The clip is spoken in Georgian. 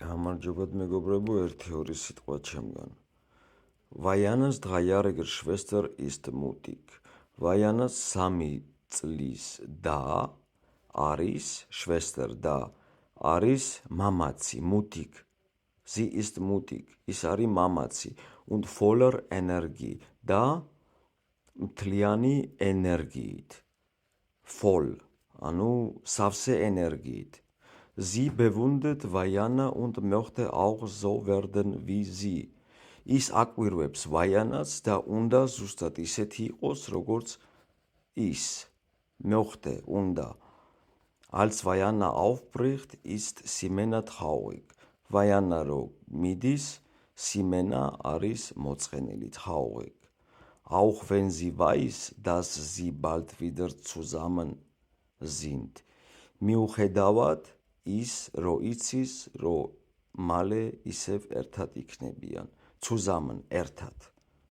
გამარჯობათ მეგობრებო, 1-2 სიტყვა ჩემგან. Vajanas დღაიარეგერ შვესტერ ist mutig. Vajanas 3 წლის და არის შვესტერ და არის მამაცი, mutig. Sie ist mutig. ის არის მამაცი und voller Energie და მთლიანი ენერგიით. Voll, ანუ სავსე ენერგიით. Sie bewundert Vajana und möchte auch so werden wie sie. ის აკვირვებს Vajanats და უნდა ზუსტად ისეთი იყოს, როგორც ის. Möchte, უნდა. Als Vajana aufbricht, ist Simena traurig. Vajana რო მიდის, Simena არის მოწყენილი, traurig. Auch wenn sie weiß, dass sie bald wieder zusammen sind. მიუხედავად ის, რო იცის, რო მალე ისევ ერთად იქნებიან. Zusammen, ერთად.